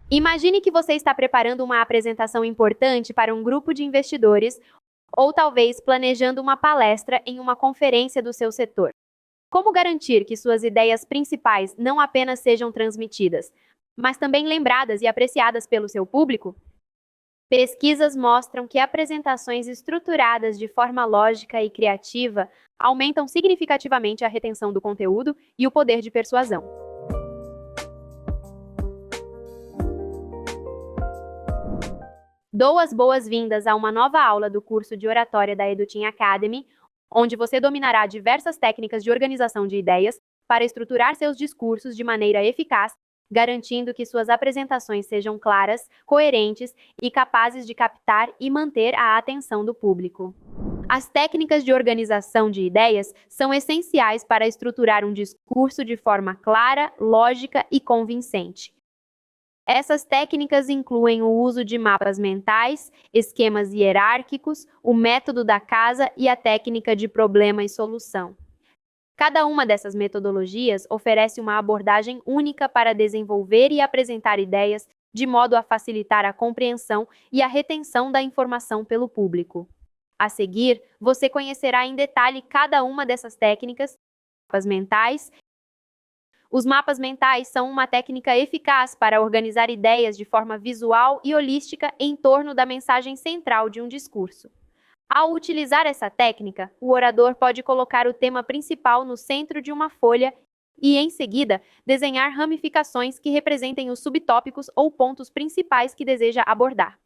Imagine que você está preparando uma apresentação importante para um grupo de investidores ou talvez planejando uma palestra em uma conferência do seu setor. Como garantir que suas ideias principais não apenas sejam transmitidas, mas também lembradas e apreciadas pelo seu público? Pesquisas mostram que apresentações estruturadas de forma lógica e criativa aumentam significativamente a retenção do conteúdo e o poder de persuasão. Dou as boas-vindas a uma nova aula do curso de oratória da Eduteam Academy, onde você dominará diversas técnicas de organização de ideias para estruturar seus discursos de maneira eficaz, garantindo que suas apresentações sejam claras, coerentes e capazes de captar e manter a atenção do público. As técnicas de organização de ideias são essenciais para estruturar um discurso de forma clara, lógica e convincente. Essas técnicas incluem o uso de mapas mentais, esquemas hierárquicos, o método da casa e a técnica de problema e solução. Cada uma dessas metodologias oferece uma abordagem única para desenvolver e apresentar ideias de modo a facilitar a compreensão e a retenção da informação pelo público. A seguir, você conhecerá em detalhe cada uma dessas técnicas, mapas mentais. Os mapas mentais são uma técnica eficaz para organizar ideias de forma visual e holística em torno da mensagem central de um discurso. Ao utilizar essa técnica, o orador pode colocar o tema principal no centro de uma folha e, em seguida, desenhar ramificações que representem os subtópicos ou pontos principais que deseja abordar.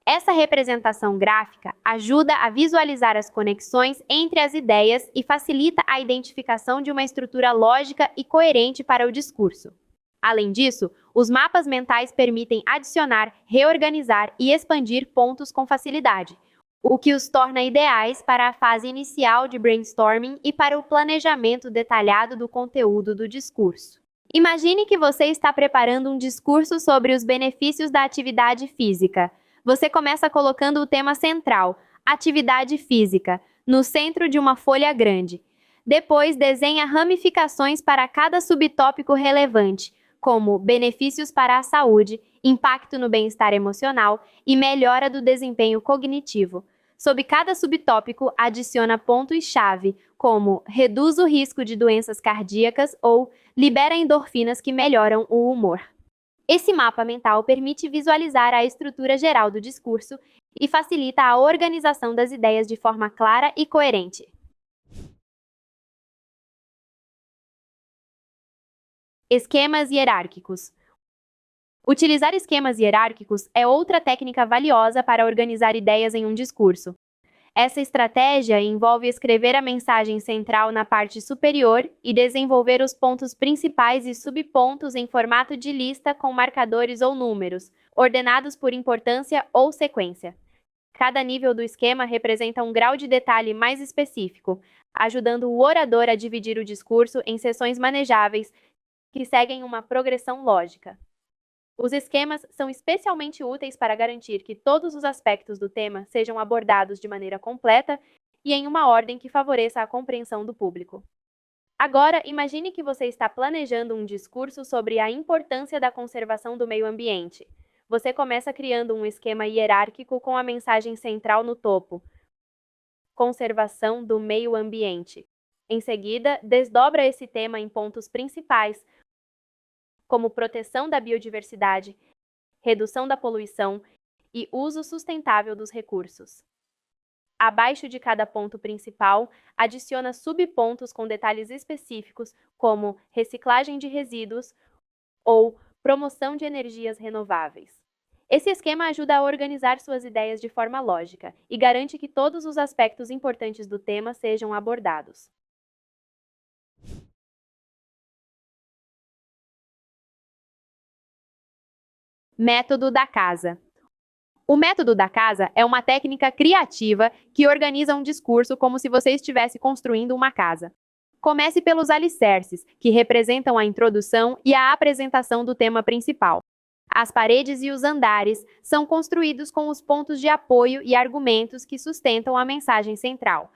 Essa representação gráfica ajuda a visualizar as conexões entre as ideias e facilita a identificação de uma estrutura lógica e coerente para o discurso. Além disso, os mapas mentais permitem adicionar, reorganizar e expandir pontos com facilidade, o que os torna ideais para a fase inicial de brainstorming e para o planejamento detalhado do conteúdo do discurso. Imagine que você está preparando um discurso sobre os benefícios da atividade física. Você começa colocando o tema central, atividade física, no centro de uma folha grande. Depois, desenha ramificações para cada subtópico relevante, como benefícios para a saúde, impacto no bem-estar emocional e melhora do desempenho cognitivo. Sob cada subtópico, adiciona pontos-chave, como reduz o risco de doenças cardíacas ou libera endorfinas que melhoram o humor. Esse mapa mental permite visualizar a estrutura geral do discurso e facilita a organização das ideias de forma clara e coerente. Esquemas hierárquicos. Utilizar esquemas hierárquicos é outra técnica valiosa para organizar ideias em um discurso. Essa estratégia envolve escrever a mensagem central na parte superior e desenvolver os pontos principais e subpontos em formato de lista com marcadores ou números, ordenados por importância ou sequência. Cada nível do esquema representa um grau de detalhe mais específico, ajudando o orador a dividir o discurso em seções manejáveis que seguem uma progressão lógica. Os esquemas são especialmente úteis para garantir que todos os aspectos do tema sejam abordados de maneira completa e em uma ordem que favoreça a compreensão do público. Agora, imagine que você está planejando um discurso sobre a importância da conservação do meio ambiente. Você começa criando um esquema hierárquico com a mensagem central no topo: conservação do meio ambiente. Em seguida, desdobra esse tema em pontos principais, como proteção da biodiversidade, redução da poluição e uso sustentável dos recursos. Abaixo de cada ponto principal, adiciona subpontos com detalhes específicos, como reciclagem de resíduos ou promoção de energias renováveis. Esse esquema ajuda a organizar suas ideias de forma lógica e garante que todos os aspectos importantes do tema sejam abordados. Método da casa. O método da casa é uma técnica criativa que organiza um discurso como se você estivesse construindo uma casa. Comece pelos alicerces, que representam a introdução e a apresentação do tema principal. As paredes e os andares são construídos com os pontos de apoio e argumentos que sustentam a mensagem central,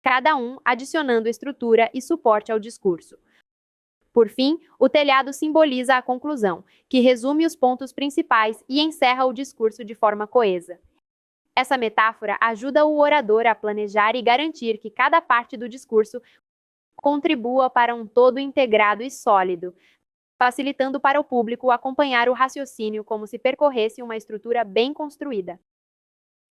cada um adicionando estrutura e suporte ao discurso. Por fim, o telhado simboliza a conclusão, que resume os pontos principais e encerra o discurso de forma coesa. Essa metáfora ajuda o orador a planejar e garantir que cada parte do discurso contribua para um todo integrado e sólido, facilitando para o público acompanhar o raciocínio como se percorresse uma estrutura bem construída.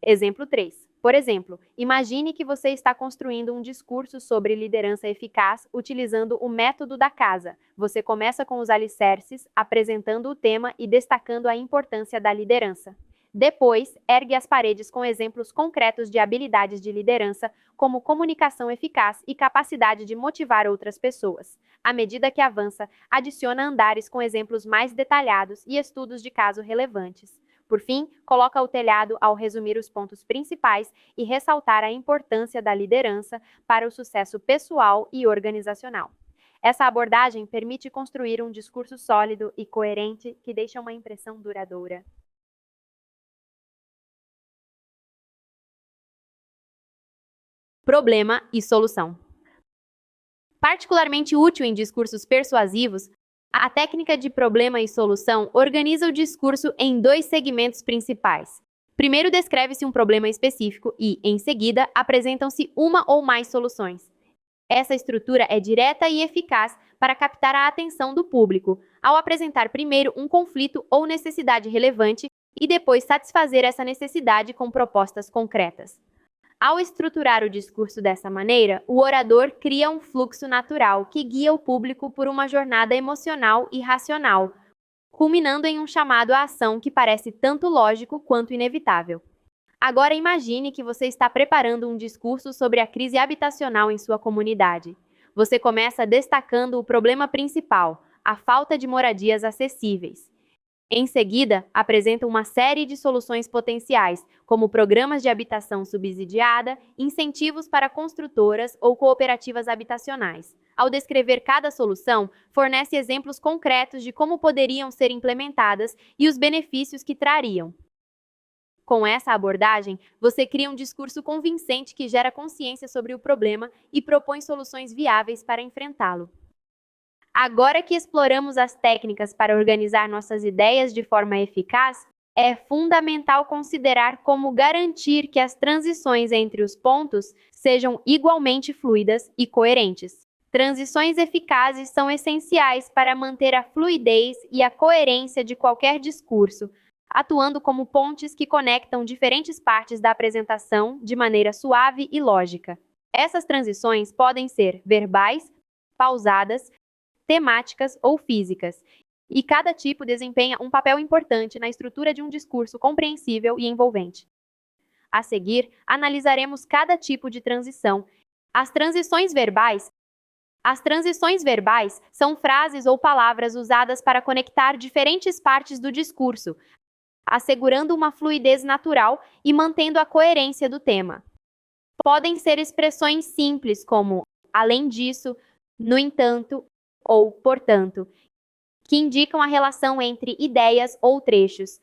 Exemplo 3. Por exemplo, imagine que você está construindo um discurso sobre liderança eficaz utilizando o método da casa. Você começa com os alicerces, apresentando o tema e destacando a importância da liderança. Depois, ergue as paredes com exemplos concretos de habilidades de liderança, como comunicação eficaz e capacidade de motivar outras pessoas. À medida que avança, adiciona andares com exemplos mais detalhados e estudos de caso relevantes. Por fim, coloca o telhado ao resumir os pontos principais e ressaltar a importância da liderança para o sucesso pessoal e organizacional. Essa abordagem permite construir um discurso sólido e coerente que deixa uma impressão duradoura. Problema e solução. Particularmente útil em discursos persuasivos, a técnica de problema e solução organiza o discurso em dois segmentos principais. Primeiro descreve-se um problema específico e, em seguida, apresentam-se uma ou mais soluções. Essa estrutura é direta e eficaz para captar a atenção do público, ao apresentar primeiro um conflito ou necessidade relevante e depois satisfazer essa necessidade com propostas concretas. Ao estruturar o discurso dessa maneira, o orador cria um fluxo natural que guia o público por uma jornada emocional e racional, culminando em um chamado à ação que parece tanto lógico quanto inevitável. Agora imagine que você está preparando um discurso sobre a crise habitacional em sua comunidade. Você começa destacando o problema principal, a falta de moradias acessíveis. Em seguida, apresenta uma série de soluções potenciais, como programas de habitação subsidiada, incentivos para construtoras ou cooperativas habitacionais. Ao descrever cada solução, fornece exemplos concretos de como poderiam ser implementadas e os benefícios que trariam. Com essa abordagem, você cria um discurso convincente que gera consciência sobre o problema e propõe soluções viáveis para enfrentá-lo. Agora que exploramos as técnicas para organizar nossas ideias de forma eficaz, é fundamental considerar como garantir que as transições entre os pontos sejam igualmente fluidas e coerentes. Transições eficazes são essenciais para manter a fluidez e a coerência de qualquer discurso, atuando como pontes que conectam diferentes partes da apresentação de maneira suave e lógica. Essas transições podem ser verbais, pausadas, temáticas ou físicas, e cada tipo desempenha um papel importante na estrutura de um discurso compreensível e envolvente. A seguir, analisaremos cada tipo de transição. As transições verbais são frases ou palavras usadas para conectar diferentes partes do discurso, assegurando uma fluidez natural e mantendo a coerência do tema. Podem ser expressões simples como além disso, no entanto, ou, portanto, que indicam a relação entre ideias ou trechos.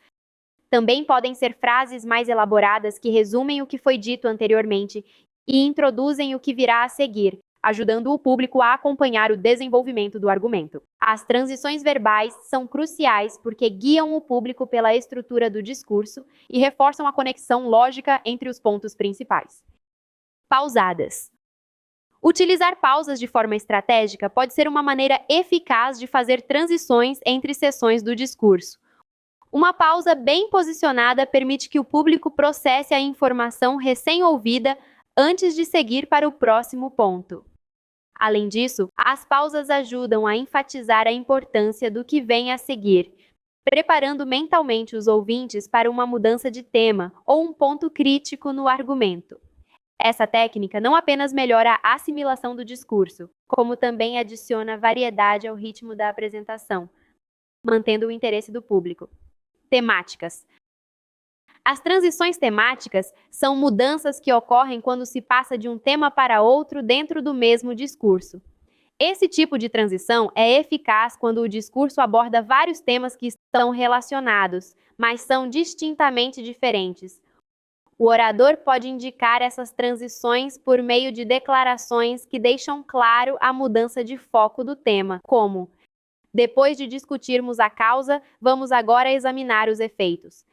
Também podem ser frases mais elaboradas que resumem o que foi dito anteriormente e introduzem o que virá a seguir, ajudando o público a acompanhar o desenvolvimento do argumento. As transições verbais são cruciais porque guiam o público pela estrutura do discurso e reforçam a conexão lógica entre os pontos principais. Pausadas. Utilizar pausas de forma estratégica pode ser uma maneira eficaz de fazer transições entre seções do discurso. Uma pausa bem posicionada permite que o público processe a informação recém-ouvida antes de seguir para o próximo ponto. Além disso, as pausas ajudam a enfatizar a importância do que vem a seguir, preparando mentalmente os ouvintes para uma mudança de tema ou um ponto crítico no argumento. Essa técnica não apenas melhora a assimilação do discurso, como também adiciona variedade ao ritmo da apresentação, mantendo o interesse do público. Temáticas. As transições temáticas são mudanças que ocorrem quando se passa de um tema para outro dentro do mesmo discurso. Esse tipo de transição é eficaz quando o discurso aborda vários temas que estão relacionados, mas são distintamente diferentes. O orador pode indicar essas transições por meio de declarações que deixam claro a mudança de foco do tema, como: depois de discutirmos a causa, vamos agora examinar os efeitos.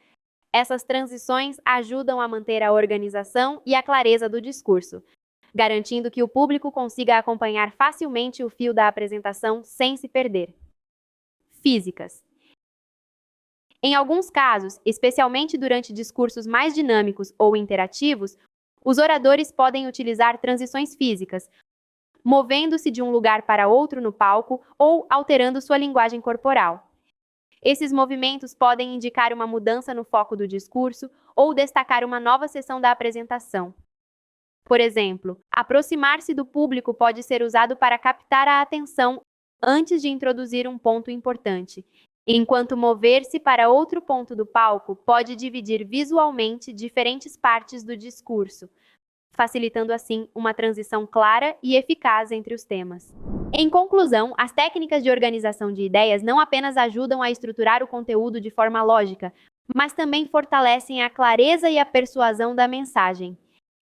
Essas transições ajudam a manter a organização e a clareza do discurso, garantindo que o público consiga acompanhar facilmente o fio da apresentação sem se perder. Físicas. Em alguns casos, especialmente durante discursos mais dinâmicos ou interativos, os oradores podem utilizar transições físicas, movendo-se de um lugar para outro no palco ou alterando sua linguagem corporal. Esses movimentos podem indicar uma mudança no foco do discurso ou destacar uma nova seção da apresentação. Por exemplo, aproximar-se do público pode ser usado para captar a atenção antes de introduzir um ponto importante, enquanto mover-se para outro ponto do palco pode dividir visualmente diferentes partes do discurso, facilitando assim uma transição clara e eficaz entre os temas. Em conclusão, as técnicas de organização de ideias não apenas ajudam a estruturar o conteúdo de forma lógica, mas também fortalecem a clareza e a persuasão da mensagem.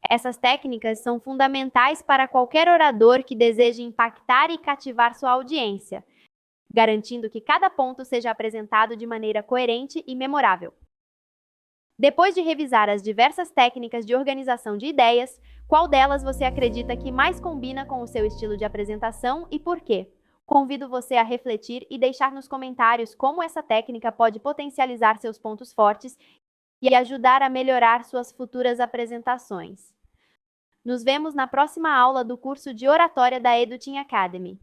Essas técnicas são fundamentais para qualquer orador que deseje impactar e cativar sua audiência, garantindo que cada ponto seja apresentado de maneira coerente e memorável. Depois de revisar as diversas técnicas de organização de ideias, qual delas você acredita que mais combina com o seu estilo de apresentação e por quê? Convido você a refletir e deixar nos comentários como essa técnica pode potencializar seus pontos fortes e ajudar a melhorar suas futuras apresentações. Nos vemos na próxima aula do curso de oratória da Eduteam Academy.